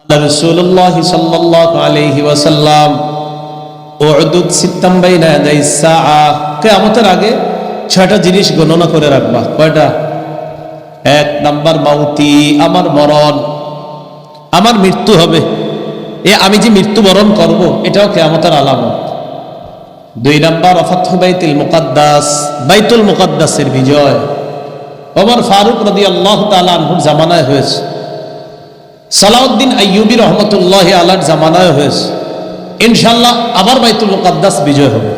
রাসূলুল্লাহ সাল্লাল্লাহু আলাইহি ওয়াসাল্লাম উদুদ সিত্তাম বাইনা ইয়াদাইস সাআ, কিয়ামতের আগে 6টা জিনিস গণনা করে রাখবা। কয়টা? 1 নাম্বার মাউতি, আমার মরণ, আমার মৃত্যু হবে। আমি যে মৃত্যুবরণ করব এটাও কিয়ামতের আলামত। 2 নাম্বার ফাতহু বাইতুল মুকাদ্দাস, বাইতুল মুকাদ্দাসের বিজয়। ওমর ফারুক রাদিয়াল্লাহু তাআলা আনহুর জামানায় হয়েছে, সালাউদ্দিন আইয়ুবী রহমতুল্লাহি আলাইহির জামানায় হয়েছে। ইনশাআল্লাহ আবার বাইতুল মুকাদ্দাস বিজয় হবে।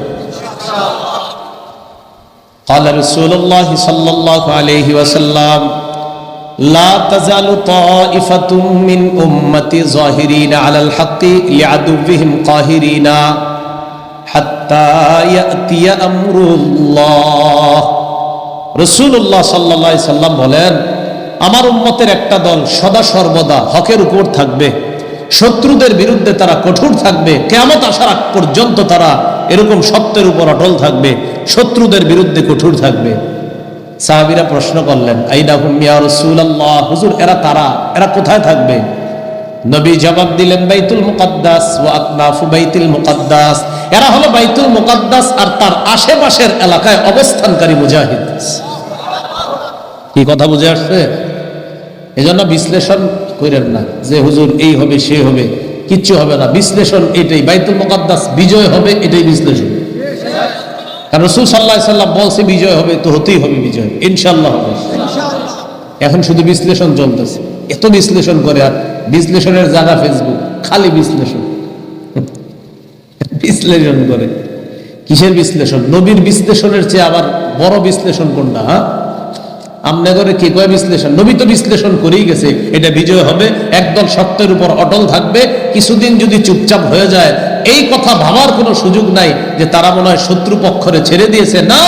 قال رسول الله صلى الله عليه وسلم لا تزال طائفة من أمتي ظاهرين على الحق لعدوهم قاهرين حتى يأتي أمر الله। রাসূলুল্লাহ সাল্লাল্লাহু আলাইহি সাল্লাম বলেন, আমার উম্মতের একটা দল সদা সর্বদা হকের উপর থাকবে, শত্রুদের বিরুদ্ধে তারা কঠোর থাকবে, কিয়ামত আসার আগ পর্যন্ত তারা এরকম সত্যের উপর অটল থাকবে, শত্রুদের বিরুদ্ধে কঠোর থাকবে। সাহাবীরা প্রশ্ন করলেন, আইনা হুম ইয়া রাসূলুল্লাহ, হুজুর এরা কোথায় থাকবে? নবী জবাব দিলেন, বাইতুল মুকাদ্দাস ওয়া আকনাফু বাইতুল মুকাদ্দাস, এরা হলো বাইতুল মুকাদ্দাস আর তার আশেপাশের এলাকায় অবস্থানকারী মুজাহিদ। কি কথা বুঝে আসছে? এজন্য বিশ্লেষণ করেন না যে হুজুর এই হবে সে হবে, কিচ্ছু হবে না। বিশ্লেষণ এটাই, বাইতুল মুকাদ্দাস বিজয় হবে, এটাই বিশ্লেষণ। কারণ রাসূল সাল্লাল্লাহু আলাইহি সাল্লাম বলছে বিজয় হবে, তো হতেই হবে বিজয়, ইনশাআল্লাহ হবে। এখন শুধু বিশ্লেষণ চলতেছে, এত বিশ্লেষণ করে, আর বিশ্লেষণের জায়গা ফেসবুক, খালি বিশ্লেষণ বিশ্লেষণ করে। কিসের বিশ্লেষণ? নবীর বিশ্লেষণের চেয়ে আবার বড় বিশ্লেষণ কোনটা? আমনে করে কি কয় বিশ্লেষণ? নবী তো বিশ্লেষণ করেই গেছে, এটা বিজয় হবে, একদল সত্যের উপর অটল থাকবে। কিছুদিন যদি চুপচাপ হয়ে যায়, এই কথা ভাবার কোনো সুযোগ নাই যে তারা মনে হয় শত্রু পক্ষরে ছেড়ে দিয়েছে। না,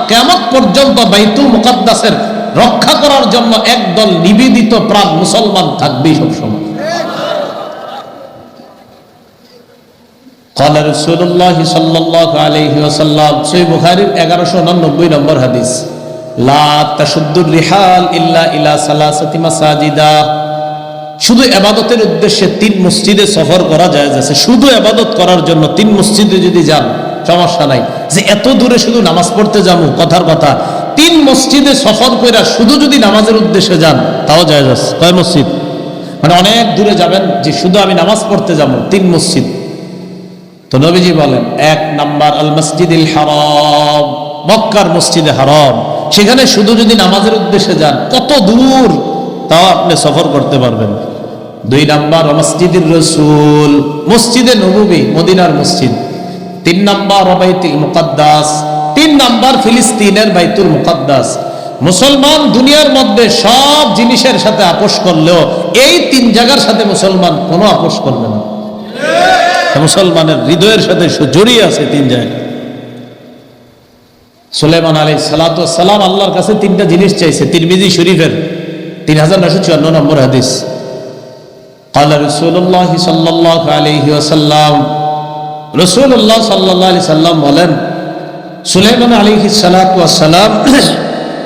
কিয়ামত পর্যন্ত বাইতুল মুকাদ্দাসের রক্ষা করার জন্য একদল নিবেদিত প্রাণ মুসলমান থাকবেই সবসময়। قال رسول الله صلى الله عليه وسلم, সহিহ বুখারীর 1199 নম্বর হাদিস, লা তাশুদ্দুর রিহাল ইল্লা ইলা সালাসাতি মাসাজিদা, শুধু ইবাদতের উদ্দেশ্যে 3 মসজিদে সফর করা যায় আছে। শুধু ইবাদত করার জন্য 3 মসজিদে যদি যান সমস্যা নাই, যে এত দূরে শুধু নামাজ পড়তে যাবো, কথার কথা 3 মসজিদে সফর করে শুধু যদি নামাজের উদ্দেশ্যে যান তাও যায় আছে। কয় মসজিদ? মানে অনেক দূরে যাবেন যে শুধু আমি নামাজ পড়তে যাবো, 3 মসজিদ। তো নবীজি বলেন, 1 নাম্বার আল মসজিদুল হারাম, মক্কার মসজিদে হারাম, সেখানে শুধু যদি নামাজের উদ্দেশ্যে যান কত দূর তাও আপনি সফর করতে পারবেন। 2 নাম্বার মসজিদুর রাসূল, মসজিদে নববী, মদিনার মসজিদ। 3 নাম্বার বাইতুল মুকাদ্দাস, 3 নাম্বার ফিলিস্তিনের বাইতুল মুকাদ্দাস। মুসলমান দুনিয়ার মধ্যে সব জিনিসের সাথে আপোষ করলেও এই 3 জায়গার সাথে মুসলমান কোনো আপোষ করবে না। মুসলমানের হৃদয়ের সাথে জড়িয়ে আছে 3 জায়গা। সুলাইমান আলাইহিস সালাতু ওয়াস সালাম আল্লাহর কাছে 3টা জিনিস চাইছে, তিরমিজি শরীফের 3954 নম্বর হাদিস। قال رسول الله صلى الله عليه وسلم, রাসূলুল্লাহ সাল্লাল্লাহু আলাইহি সাল্লাম বলেন, সুলাইমান আলাইহিস সালাতু ওয়াস সালাম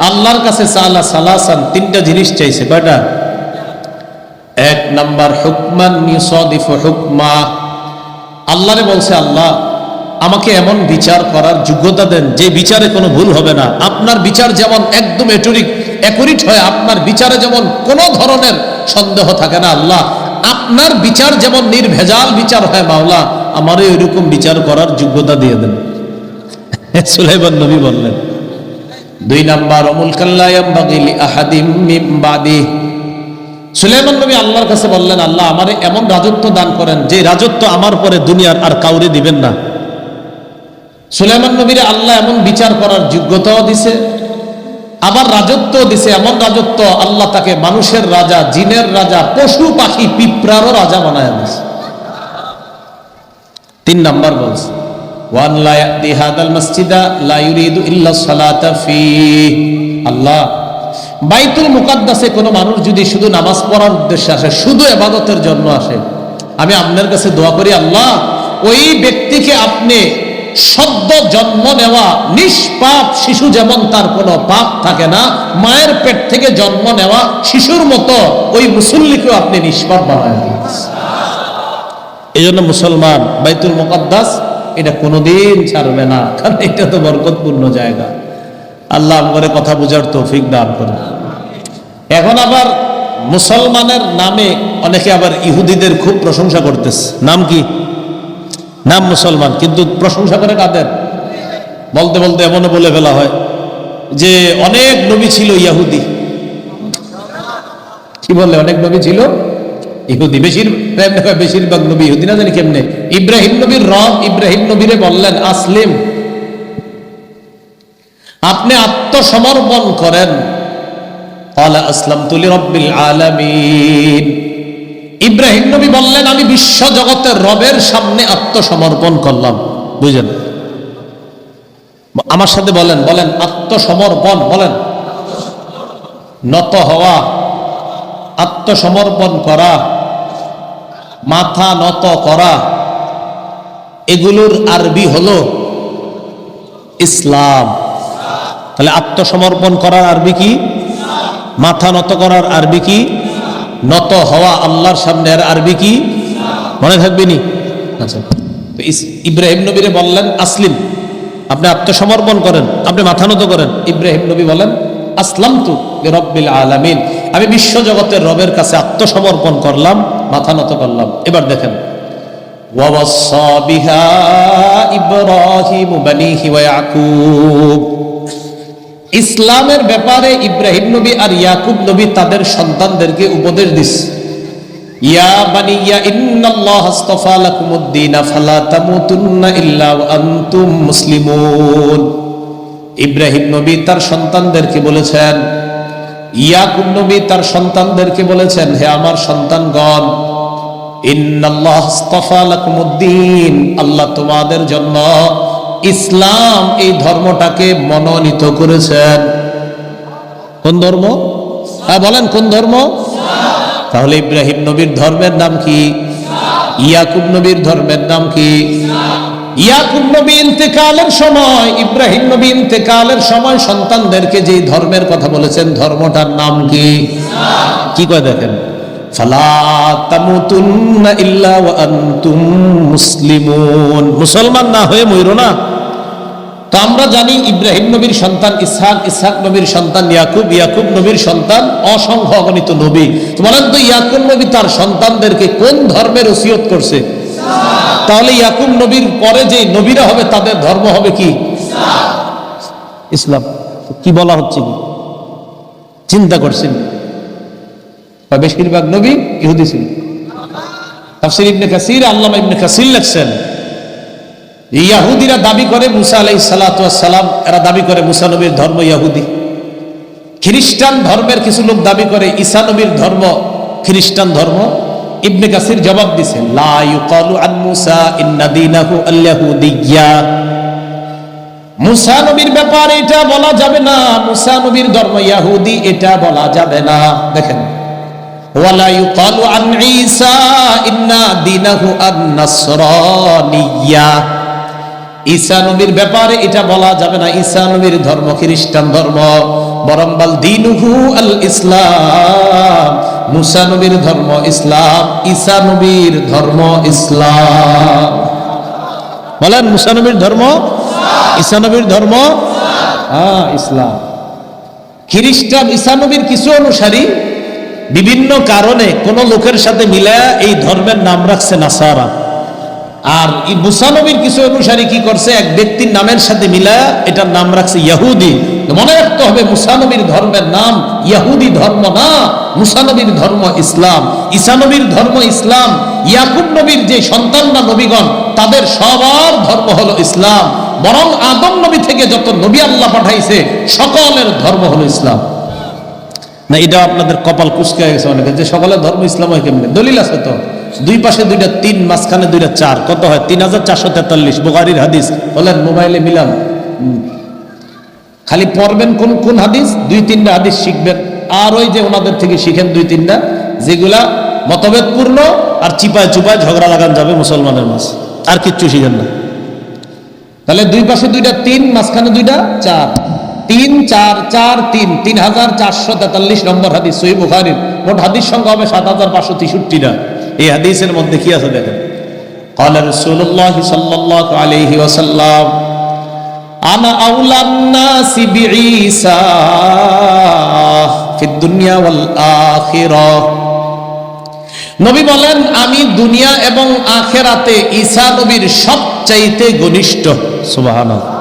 আল্লাহর কাছে সালাসান 3টা জিনিস চাইছে। কয়টা? 1 নাম্বার হুকমান ইউসাদিফু হুকমা, আল্লাহরে বলছে, আল্লাহ আমাকে এমন বিচার করার যোগ্যতা দেন যে বিচারে কোনো ভুল হবে না। আপনার বিচার যেমন একদম অ্যাকুরেট হয়, আপনার বিচারে যেমন কোনো ধরনের সন্দেহ থাকে না, আল্লাহ আপনার বিচার যেমন নির্ভেজাল বিচার হয়, মাওলা আমারও এরকম বিচার করার যোগ্যতা দিয়ে দেন। সুলাইমান নবী বললেন। 2 নাম্বার মুলকান লা ইয়ামবাগি লিআহাদিম মিন বাদি, সুলাইমান নবী আল্লাহর কাছে বললেন, আল্লাহ আমারে এমন রাজত্ব দান করেন যে রাজত্ব আমার পরে দুনিয়ার আর কাউরে দিবেন না। সুলাইমান নবীরে আল্লাহ এমন বিচার করার যোগ্যতাও দিছে, আবার রাজত্ব দিছে, এমন রাজত্ব আল্লাহ তাকে মানুষের রাজা, জিনের রাজা, পশু পাখি পিঁপড়ারও রাজা বানায় দিছে। 3 নাম্বার বলছে, ওয়ান লা ইয়াতি হাদাল মসজিদা লা ইউরিদু ইল্লা সালাতা ফিহি, আল্লাহ বাইতুল মুকাদ্দাসে কোনো মানুষ যদি শুধু নামাজ পড়ার উদ্দেশ্যে আসে, শুধু ইবাদতের জন্য আসে, আমি আপনার কাছে দোয়া করি, আল্লাহ ওই ব্যক্তিকে আপনি সদ্য জন্ম নেওয়া নিষ্পাপ শিশু, যেমন তার কোনো পাপ থাকে না, মায়ের পেট থেকে জন্ম নেওয়া শিশুর মতো ওই মুসল্লিকেও আপনি নিষ্পাপ বানায় দিয়েছেন। এই জন্য মুসলমান বাইতুল মুকাদ্দাস এটা কোনোদিন ছাড়বে না, কারণ এটা তো বরকতপূর্ণ জায়গা। আল্লাহ আমাদের কথা বোঝার তৌফিক দান করে। এখন আবার মুসলমানের নামে অনেকে আবার ইহুদিদের খুব প্রশংসা করতেছে। নাম কি? নাম মুসলমান, কিন্তু প্রশংসা করে কাদের? বলতে বলতে এমনও বলে ফেলা হয় যে অনেক নবী ছিল ইহুদি। কি বললে? অনেক নবী ছিল ইহুদি। বেশিরভাগ নবী ইহুদি না, জানি কেমনে। ইব্রাহিম নবীর রব ইব্রাহিম নবীরে বললেন আসলিম, আপনি আত্মসমর্পণ করেন। ক্বালা আসলামতু লিরাব্বিল আলামিন। ইব্রাহিম নবী বললেন আমি বিশ্ব জগতের রবের সামনে আত্মসমর্পণ করলাম। বুঝলেন? আমার সাথে বলেন, বলেন আত্মসমর্পণ, বলেন নত হওয়া, আত্মসমর্পণ করা, মাথা নত করা, এগুলোর আরবি হলো ইসলাম। তাহলে আত্মসমর্পণ করার আরবি কি? মাথা নত করার আরবি কি? নত হওয়া আল্লাহর সামনে, আর আরবি কি? মনে থাকবে নি? আচ্ছা, তো ইব্রাহিম নবীরে বললেন আসলিম, আপনি আত্মসমর্পণ করেন, আপনি মাথা নত করেন। ইব্রাহিম নবী বলেন আসলামতু লিরাব্বিল আলামিন, আমি বিশ্ব জগতের রবের কাছে আত্মসমর্পণ করলাম, মাথা নত করলাম। এবার দেখেন ওয়াওয়াসা বিহা ইব্রাহিম বানিহি ওয়া ইয়াকুব। ইসলামের ব্যাপারে ইব্রাহিম নবী আর ইয়াকুব নবী তাদের সন্তানদেরকে উপদেশ দিস, ইয়া বানিয়া ইন্নাল্লাহা আস্তাফা লাকুমুদ-দীন ফালা তামুতুন্না ইল্লা ওয়া আনতুম মুসলিমুন। ইব্রাহিম নবী তার সন্তানদেরকে বলেছেন, ইয়াকুব নবী তার সন্তানদেরকে বলেছেন, হে আমার সন্তানগণ, ইন্নাল্লাহা আস্তাফা লাকুমুদ-দীন, আল্লাহ তোমাদের জন্য ইসলাম এই ধর্মটাকে মনোনীত করেছেন। কোন ধর্ম? হ্যাঁ বলেন, কোন ধর্ম? তাহলে ইব্রাহিম নবীর ধর্মের নাম কি? ইয়াকুব নবীর ধর্মের নাম কি? ইয়াকুব নবী ইন্তেকালের সময়, ইব্রাহিম নবী ইন্তেকালের সময় সন্তানদেরকে যে ধর্মের কথা বলেছেন, ধর্মটার নাম কি? কি কয় দেখেন, ফালা তামুতুন্না ইল্লা ওয়া আনতুম মুসলিমুন, মুসলমান না হয়ে মইরো না। তো আমরা জানি ইব্রাহিম নবীর সন্তান ইসহাক, ইসহাক নবীর সন্তান ইয়াকুব, ইয়াকুব নবীর সন্তান অসংখ্য অগণিত নবী। তো বলেন তো ইয়াকুব নবী তার সন্তানদেরকে কোন ধর্মের ওসিয়ত করছে? তাহলে ইয়াকুব নবীর পরে যে নবীরা হবে তাদের ধর্ম হবে কি? ইসলাম। কি বলা হচ্ছে? কি চিন্তা করছেন? বেশিরভাগ নবী ইহুদি ছিল। তাফসীর ইবনে কাসীর, আল্লামা ইবনে কাসীর লেখছেন, ইহুদিরা দাবি করে মুসা আলাইহিস সালাতু ওয়াস সালাম, এরা দাবি করে মুসা নবীর ধর্ম ইহুদি। খ্রিস্টান ধর্মের কিছু লোক দাবি করে ঈসা নবীর ধর্ম খ্রিস্টান ধর্ম। ইবনে কাসীর জবাব দিয়েছে, লা ইউকালু আন মুসা ইন্না দীনাহু আল-ইয়াহুদিয়্যা। মুসা নবীর ব্যাপারে এটা বলা যাবে না, মুসা নবীর ধর্ম ইহুদি, এটা বলা যাবে না। দেখেন, ওয়ালা ইউকালু আন ঈসা ইন্না দীনাহু আন-নাসরানিয়্যা। ঈসা নবীর ব্যাপারে এটা বলা যাবে না, ঈসা নবীর ধর্ম খ্রিস্টান ধর্ম, বরং বাল দীনুহু আল ইসলাম, মুসা নবীর ধর্ম ইসলাম, ঈসা নবীর ধর্ম ইসলাম। বলেন মুসা নবীর ধর্ম, ঈসা নবীর ধর্ম ইসলাম। খ্রিস্টান ঈসা নবীর কিছু অনুসারী বিভিন্ন কারণে কোন লোকের সাথে মিলায়া এই ধর্মের নাম রাখছে নাসারা। আর মুসা নবীর কিছু অনুসারী কি করছে, এক ব্যক্তির নামের সাথে মিলায়া এটার নাম রাখছে ইহুদি। মনে রাখতে হবে মুসা নবীর ধর্মের নাম ইহুদি ধর্ম না, মুসা নবীর ধর্ম ইসলাম। ঈসা নবীর ধর্ম ইসলাম। ইয়াকুব নবীর যে সন্তানরা নবীগণ, তাদের সবার ধর্ম হলো ইসলাম। বরং আদম নবী থেকে যত নবী আল্লাহ পাঠাইছে সকলের ধর্ম হলো ইসলাম। না, এটা আপনাদের কপাল কুঁচকে গেছে অনেকে, যে সকলের ধর্ম ইসলাম হয় কেমনে? দলিল আছে তো, দুই পাশে দুইটা তিন, মাঝখানে দুইটা চার, কত হয়? 3443 বুখারীর হাদিস। বলেন মোবাইলে মিলান, খালি পড়বেন কোন কোন হাদিস, দুই তিনটা হাদিস শিখবেন, আর ওই যে ওনাদের থেকে শিখেন দুই তিনটা, যেগুলা মতভেদপূর্ণ আর চিপায় চুপায় ঝগড়া লাগান যাবে মুসলমানের মাঝে, আর কিচ্ছু শিখেন না। তাহলে দুই পাশে দুইটা তিন, মাঝখানে দুইটা চার, 3 4 4 3, 3443 নম্বর হাদিস সহিহ বুখারীর। মোট হাদিস সংখ্যা হবে 7563টা। এই হাদিসের মধ্যে কি আছে দেখেন, قال رسول الله صلى الله عليه وسلم أنا أولى الناس بعيسى في الدنيا والآخرة নবী বলেন আমি দুনিয়া এবং আখিরাতে ঈসা নবীর সবচাইতে ঘনিষ্ঠ। সুবহানাল্লাহ।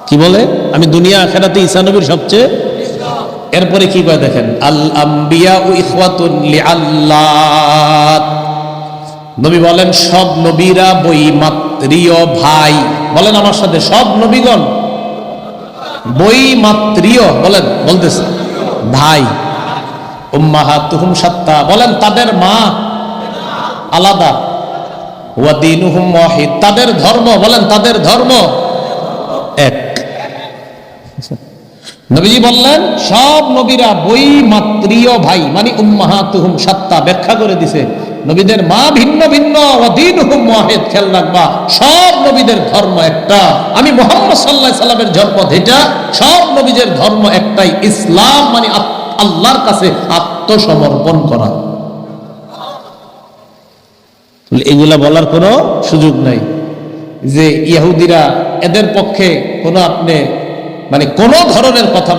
কি বলে? আমি দুনিয়া আখিরাতে ঈসা নবীর সবচেয়ে। এরপরে কি কয় দেখেন, আল আম্বিয়া ইখওয়াতুন লিআল্লাত। নবী বলেন সব নবীরা বৈমাত্রীয় ভাই। বলেন আমার সাথে, সব নবীগণ বৈমাত্রীয়। বলেন, বলতেছে ভাই। উম্মাহাতুহুম শাত্তা। বলেন তাদের মা আলাদা। ওয়া দীনুহুম ওয়াহিদ। তাদের ধর্ম, বলেন তাদের ধর্ম এক। নবীজি বললেন সব নবীরা বৈমাত্রীয় ভাই, মানে উম্মাহাতুহুম শাত্তা। ব্যাখ্যা করে দিছে নবীদের মা ভিন্ন ভিন্ন, ওয়া দীনুহুম ওয়াহিদ। খেয়াল রাখবা, সব নবীদের ধর্ম একটা। আমি মুহাম্মদ সাল্লাল্লাহু আলাইহি সাল্লামের ধর্ম যেটা, সব নবীদের ধর্ম একটাই, ইসলাম, মানে আল্লাহর কাছে আত্মসমর্পণ করা। এগুলা বলার কোনো সুযোগ নাই যে ইহুদিরা, এদের পক্ষে কোনো আপনি মানে কোনো ধরনের কথা